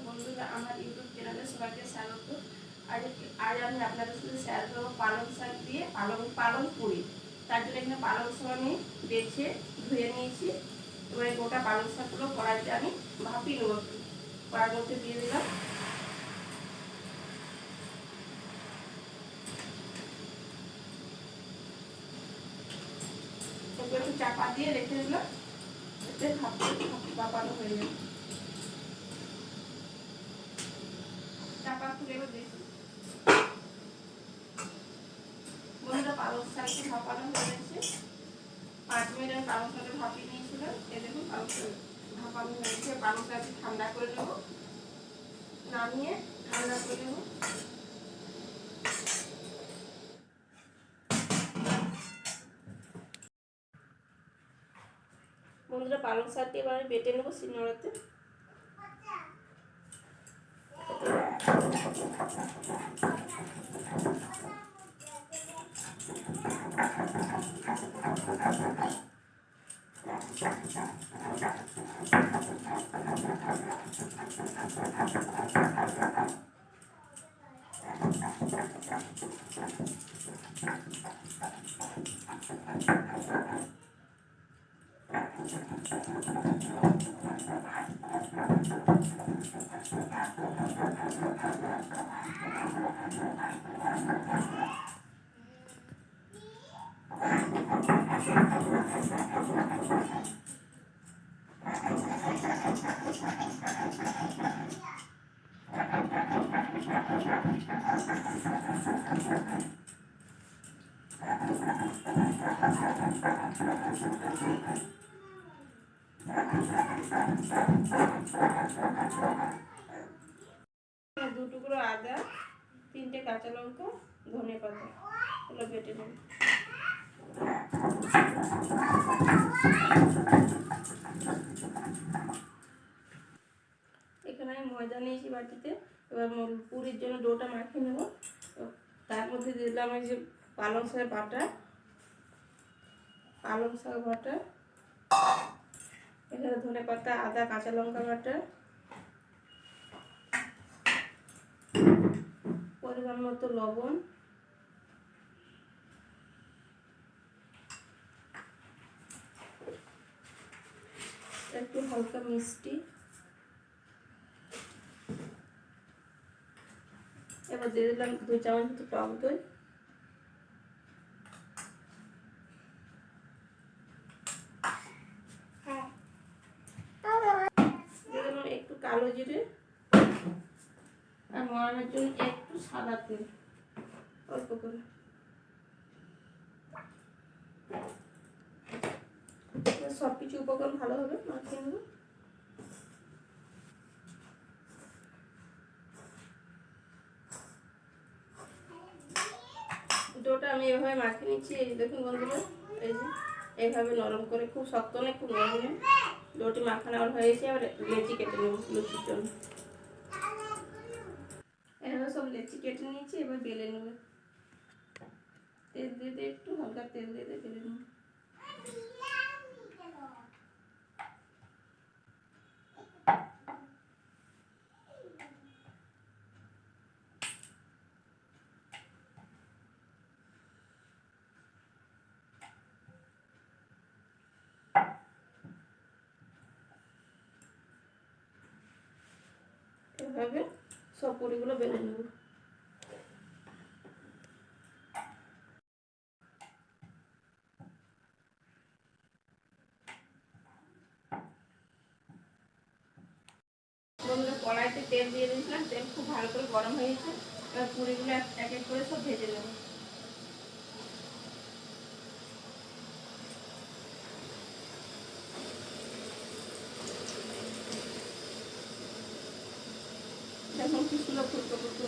বন্ধুরা, আমার ইউটিউব চ্যানেলে সবাইকে স্বাগত। আজ আমি আপনাদের সাথে শেয়ার করবো পালং শাক দিয়ে পালং পুরি। তার জন্য এখানে পালং শাক আমি বেছে ধুয়ে নিয়েছি। এবারে গোটা পালং শাকগুলো কড়াইতে আমি ভাপিয়ে নেব। কড়াইর মধ্যে দিয়ে দিলাম, একটু চাপা দিয়ে রেখে দিলাম, এতে ভাপানো হয়ে যাবে। চাপা খুলে এবার দেখি বন্ধুরা, পালং শাকটি ভাপানো হয়ে গেছে। 5 মিনিট আমি পালং শাকটা ভাপিয়ে নিয়েছিলাম। এই দেখুন পালং শাক ভাপানো হয়ে গেছে। পালং শাকটি ঠান্ডা করে নেব, নামিয়ে ঠান্ডা করে নেব। বন্ধুরা, পালং শাকটি এবার আমি বেটে নেবো শিলনোড়াতে। দু টুকরো আদা, 3টে কাঁচা লঙ্কা, ধনে পাতা এগুলো বেটে নেব। এখানে আমি ময়দা নিয়েছি বাটিতে। এবার পুরির জন্য ডোটা মাখিয়ে নেব। তার মধ্যে দিয়ে দিলাম এই যে পালং শাক বাটা, এখানে ধনে পাতা, আদা, কাঁচা লঙ্কা বাটা, পরিমাণ মতো লবণ, একটু হালকা মিষ্টি। এবার দিয়ে দিলাম 2 চামচ মতো টক দই। দিয়ে দিলাম একটু কালো জিরে, আর ময়ামের জন্য একটু সাদা তেল অল্প করে। সব কিছু উপকরণ ভালোভাবে মাখিয়ে নেব। ডোটা আমি এভাবে মাখিয়ে নিচ্ছি। এই দেখুন বন্ধুরা, এই যে এইভাবে নরম করে, খুব শক্ত নয়, খুব নরম নয়। ডোটি মাখানো হয়ে গেছে। আবার লেচি কেটে নেব লুচির জন্য। এভাবে সব লেচি কেটে নিয়েছি। এবার বেলে নেব। তেল দিয়ে একটু হালকা তেল দিয়ে বেলে নেব। এভাবে সব পুরিগুলো বেলে নেব। বন্ধুরা, কড়াইতে তেল দিয়ে দিয়েছিলাম। তেল খুব ভালো করে গরম হয়ে গেছে। এবার পুরিগুলো এক এক করে সব ভেজে নেব। দেখুন কি সুন্দর ফুলকো ফুলকো।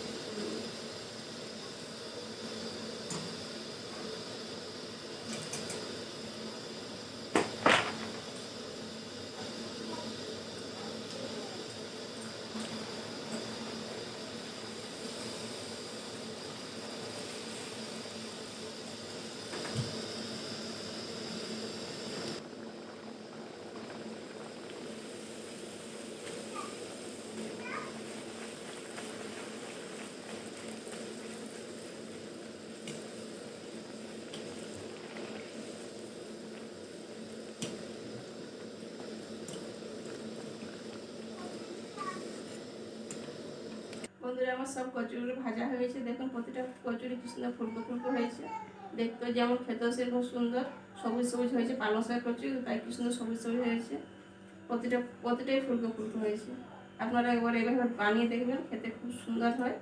বন্ধুরা আমার সব কচুরিগুলো ভাজা হয়ে গেছে। দেখুন প্রতিটা কচুরি কি সুন্দর ফুলকো ফুলকো হয়েছে, দেখতে যেমন খেতেও সেরকম সুন্দর সবুজ সবুজ হয়েছে। পালং শাক কচুরি তাই কি সুন্দর সবুজ সবুজ হয়েছে, প্রতিটাই ফুলকো ফুলকো হয়েছে। আপনারা একবার এভাবে বানিয়ে দেখবেন, খেতে খুব সুন্দর হয়।